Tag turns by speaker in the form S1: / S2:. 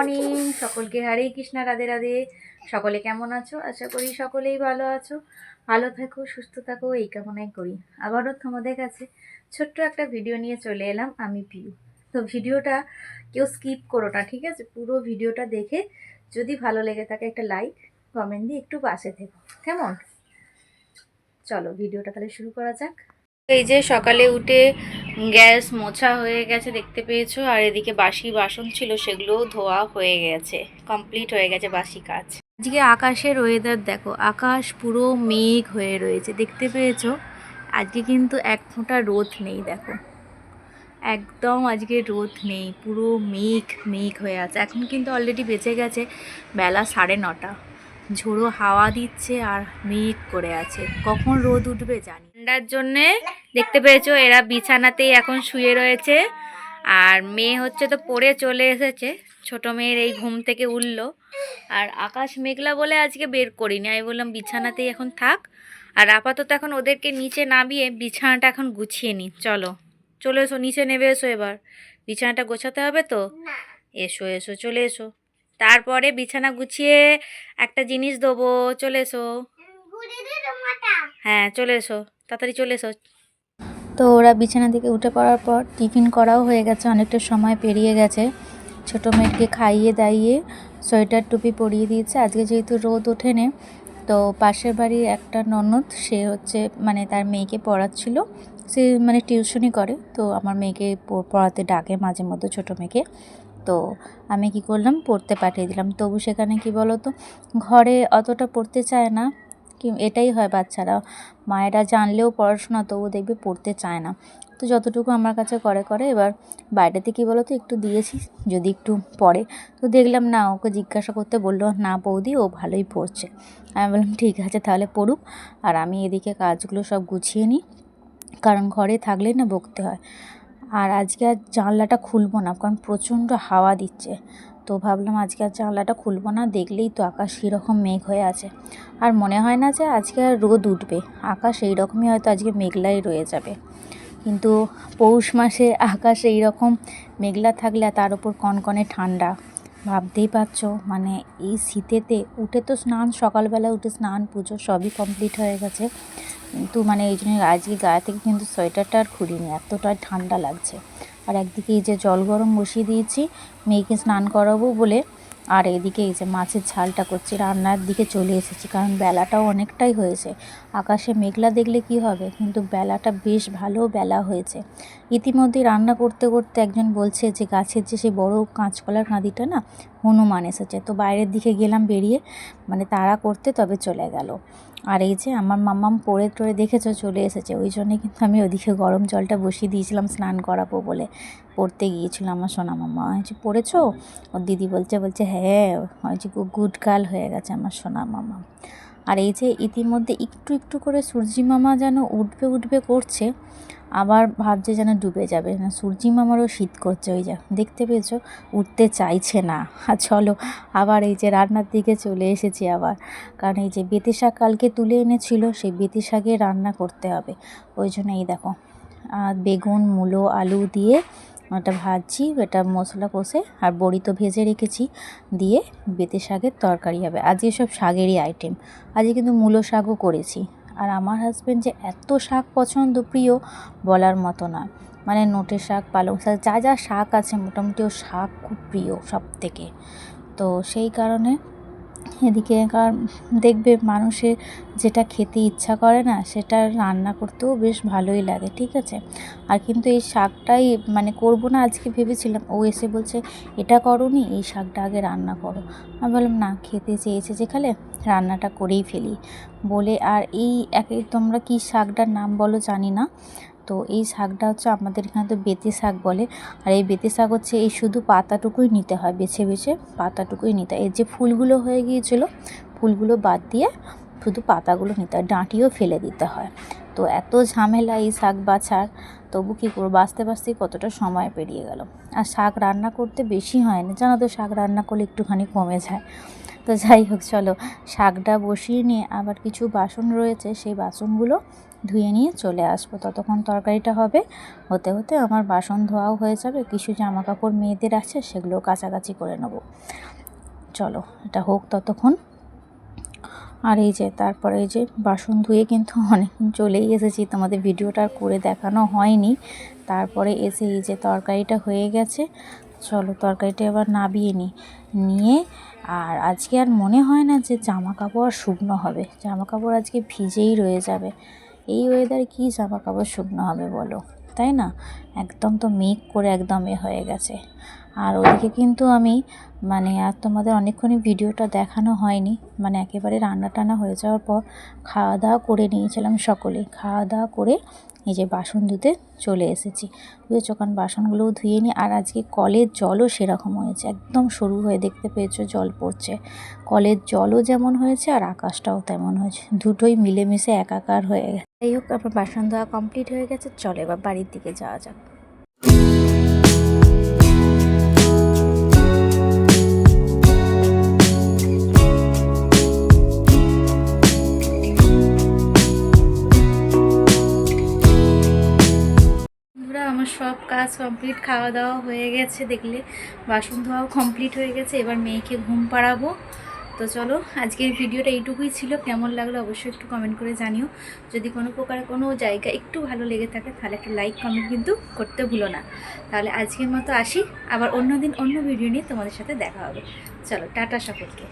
S1: Morning সকলকে, হরে কৃষ্ণা, রাধে রাধে। সকলে কেমন আছো? আশা করি সকলেই ভালো আছো। ভালো থাকো, সুস্থ থাকো, এই কামনাই করি। আবারও তোমাদের কাছে ছোট্ট একটা ভিডিও নিয়ে চলে এলাম, আমি পিউ। তো ভিডিওটা কেউ স্কিপ করো না, ঠিক আছে? পুরো ভিডিওটা দেখে যদি ভালো লেগে থাকে একটা লাইক কমেন্ট দিয়ে একটু পাশে থেকো, কেমন? চলো ভিডিওটা তাহলে শুরু করা যাক। এই যে সকালে উঠে গ্যাস মোছা হয়ে গেছে দেখতে পেয়েছো, আর এদিকে বাসি বাসন ছিল সেগুলোও ধোয়া হয়ে গেছে, কমপ্লিট হয়ে গেছে বাসি কাজ। আজকে আকাশের ওয়েদার দেখো, আকাশ পুরো মেঘ হয়ে রয়েছে দেখতে পেয়েছো। আজকে কিন্তু এক ফোঁটা রোদ নেই, দেখো একদম আজকে রোদ নেই, পুরো মেঘ মেঘ হয়ে আছে। এখন কিন্তু অলরেডি বেজে গেছে বেলা 9:30। ঝোড়ো হাওয়া দিচ্ছে আর মেঘ করে আছে, কখন রোদ উঠবে জানি। ঠান্ডার জন্যে দেখতে পেয়েছো এরা বিছানাতেই এখন শুয়ে রয়েছে, আর মেয়ে হচ্ছে তো পড়ে চলে এসেছে। ছোট মেয়ের এই ঘুম থেকে উঠলো, আর আকাশ মেঘলা বলে আজকে বের করিনি। আমি বললাম বিছানাতেই এখন থাক, আর আপাতত এখন ওদেরকে নিচে নামিয়ে বিছানাটা এখন গুছিয়ে নিই। চলো চলে এসো, নিচে নেবে এসো, এবার বিছানাটা গোছাতে হবে তো। এসো এসো, চলে এসো। তারপরে বিছানা গুছিয়ে একটা জিনিস দেবো, চলে এসো। হ্যাঁ চলে এসো, তাড়াতাড়ি চলে এসো। তো ওরা বিছানা থেকে উঠে পড়ার পর টিফিন করাও হয়ে গেছে, অনেকটা সময় পেরিয়ে গেছে। ছোটো মেয়েকে খাইয়ে দাইয়ে সোয়েটার টুপি পরিয়ে দিয়েছে। আজকে যেহেতু রোদ ওঠেনি, তো পাশের বাড়ি একটা ননদ, সে হচ্ছে মানে তার মেয়েকে পড়াচ্ছিল। সে মানে টিউশনই করে, তো আমার মেয়েকে পড়াতে ডাকে মাঝে মধ্যে, ছোটো মেয়েকে। তো আমি কি করলাম, পড়তে পাঠিয়ে দিলাম। তবু সেখানে কি বলো তো, ঘরে অতটা পড়তে চায় না। কি এটাই হয়, বাচ্চারা মায়েরা জানলেও পড়াশোনা তবু দেখবে পড়তে চায় না। তো যতটুকু আমার কাছে করে। এবার বাইরেতে কি বলো তো একটু দিয়েছি, যদি একটু পড়ে। তো দেখলাম না, ওকে জিজ্ঞাসা করতে বললো, না বৌদি ও ভালোই পড়ছে। আমি বললাম ঠিক আছে তাহলে পড়ুক, আর আমি এদিকে কাজগুলো সব গুছিয়ে নিই, কারণ ঘরে থাকলেই না বকতে হয়। আর আজকে আর জানলাটা খুলবো না, কারণ প্রচণ্ড হাওয়া দিচ্ছে। তো ভাবলাম আজকে আর জানলাটা খুলবো না, দেখলেই তো আকাশ কীরকম মেঘ হয়ে আছে। আর মনে হয় না যে আজকে আর রোদ উঠবে, আকাশ এই রকমই হয়তো আজকে মেঘলাই রয়ে যাবে। কিন্তু পৌষ মাসে আকাশ এই রকম মেঘলা থাকলে তার উপর কনকনে ঠান্ডা, ভাবতেই পারছো। মানে এই শীতেতে উঠে তো স্নান, সকালবেলা উঠে স্নান পুজো সবই কমপ্লিট হয়ে গেছে, কিন্তু মানে এই জন্য আজকে গায়ে থেকে কিন্তু সোয়েটারটা আর খুলিনি, এতটাই ঠান্ডা লাগছে। আর একদিকে এই যে জল গরম বসিয়ে দিয়েছি মেয়েকে স্নান করাবো বলে, আর এদিকে এই যে মাছের ঝালটা করছি, রান্নার দিকে চলে এসেছি, কারণ বেলাটাও অনেকটাই হয়েছে। আকাশে মেঘলা দেখলে কি হবে, কিন্তু বেলাটা বেশ ভালো বেলা হয়েছে। ইতিমধ্যে রান্না করতে করতে একজন বলছে যে গাছের যে সেই বড় কাঁচকলার কাঁদিটা না, হনুমান এসেছে। তো বাইরের দিকে গেলাম বেরিয়ে, মানে তাড়া করতে, তবে চলে গেল। আর এই যে আমার মাম্মাম পড়ে টড়ে দেখেছো চলে এসেছে, ওই জন্যে কিন্তু আমি ওদিকে গরম জলটা বসিয়ে দিয়েছিলাম স্নান করাবো বলে। পড়তে গিয়েছিল আমার সোনা মাম্মা। হয়েছে পড়েছো? ওর দিদি বলছে হ্যাঁ, হয়েছে গুড গার্ল হয়ে গেছে আমার সোনা মামা। আর এই যে ইতিমধ্যে একটু একটু করে সূর্যি মামা যেন উঠবে করছে, আবার ভাবছে যেন ডুবে যাবে না। সূর্যি মামারও শীত করছে, ওই যা দেখতে পেয়েছো, উঠতে চাইছে না। আর চলো আবার এই যে রান্নার দিকে চলে এসেছি আবার, কারণ এই যে বেতি শাক কালকে তুলে এনেছিল, সেই বেতি শাকে রান্না করতে হবে। ওই জন্য এই দেখো বেগুন মূলো আলু দিয়ে ওটা ভাজছি, এটা মশলা কষে, আর বড়ি তো ভেজে রেখেছি, দিয়ে বেতে শাকের তরকারি হবে। আজকে সব শাকেরই আইটেম, আজকে কিন্তু মূলো শাকও করেছি। আর আমার হাজব্যান্ড যে এত শাক পছন্দ, প্রিয় বলার মতো না। মানে নোটে শাক, পালং শাক, যা যা শাক আছে মোটামুটি ও শাক খুব প্রিয় সব থেকে। তো সেই কারণে এদিকে দেখবে মানুষের যেটা খেতে ইচ্ছা করে না, সেটা রান্না করতেও বেশ ভালোই লাগে, ঠিক আছে। আর কিন্তু এই শাকটাই মানে করব না আজকে ভেবেছিলাম, ও এসে বলছে এটা করোনি, এই শাকটা আগে রান্না করো। আমি বললাম না, খেতে চেয়েছে যেখানে রান্নাটা করেই ফেলি বলে। আর এই তোমরা কি শাকটার নাম বলো জানি না। তো এই শাকটা হচ্ছে আমাদের এখানে তো বেতে শাক বলে। আর এই বেতে শাক হচ্ছে এই শুধু পাতাটুকুই নিতে হয়, বেছে বেছে পাতাটুকুই নিতে হয়। এর যে ফুলগুলো হয়ে গিয়েছিল, ফুলগুলো বাদ দিয়ে শুধু পাতাগুলো নিতে হয়, ডাঁটিও ফেলে দিতে হয়। তো এত ঝামেলা এই শাক বাছার, তবু কী করবো, বাছতেই কতটা সময় পেরিয়ে গেল। আর শাক রান্না করতে বেশি হয় না জানো তো, শাক রান্না করলে একটুখানি কমে যায়। তো যাই হোক চলো, শাকটা বসিয়ে নিয়ে আবার কিছু বাসন রয়েছে, সেই বাসনগুলো ধুয়ে নিয়ে চলে আসবো। ততক্ষণ তরকারিটা হবে, হতে হতে আমার বাসন ধোয়াও হয়ে যাবে, কিছু জামা কাপড় মেয়েদের আছে সেগুলো কাচাকাচি করে নেবো। চলো এটা হোক ততক্ষণ। আর এই যে তারপরে এই যে বাসন ধুয়ে কিন্তু অনেকক্ষণ চলেই এসেছি, তোমাদের ভিডিওটা করে দেখানো হয়নি। তারপরে এসে এই যে তরকারিটা হয়ে গেছে, চলো তরকারিটা এবার নাবিয়ে নিয়ে আর আজকে আর মনে হয় না যে জামা কাপড় শুকনো হবে, জামা কাপড় আজকে ভিজেই রয়ে যাবে। এই ওয়েদারে কি জামা কাপড় শুকনো হবে বলো, তাই না? একদম তো মেঘ করে একদম হয়ে গেছে। আর ওদিকে কিন্তু আমি আর তোমাদের অনেকক্ষণই ভিডিওটা দেখানো হয়নি, একেবারে রান্না টান্না হয়ে যাওয়ার পর খাওয়া দাওয়া করে নিয়েছিলাম সকলে। খাওয়া দাওয়া করে এই যে বাসন ধুতে চলে এসেছি, বুঝেছো, কারণ বাসনগুলোও ধুয়ে নিই। আর আজকে কলের জলও সেরকম হয়েছে, একদম সরু হয়ে দেখতে পেয়েছো জল পড়ছে। কলের জলও যেমন হয়েছে আর আকাশটাও তেমন হয়েছে, দুটোই মিলেমিশে একাকার হয়ে গেছে। যাই হোক, আমার বাসন ধোয়া কমপ্লিট হয়ে গেছে, চলো এবার বাড়ির দিকে যাওয়া যাক। আমার সব কাজ কমপ্লিট, খাওয়া দাওয়া হয়ে গেছে, দেখলে বাসন ধোয়াও কমপ্লিট হয়ে গেছে। এবার মেয়েকে ঘুম পাড়াবো। তো চলো, আজকের ভিডিওটা এইটুকুই ছিল। কেমন লাগলো অবশ্যই একটু কমেন্ট করে জানিও। যদি কোনো প্রকার কোনো জায়গা একটু ভালো লেগে থাকে তাহলে একটা লাইক কমেন্ট কিন্তু করতে ভুলো না। তাহলে আজকের মতো আসি, আবার অন্য দিন অন্য ভিডিও নিয়ে তোমাদের সাথে দেখা হবে। চলো টাটা সকলকে।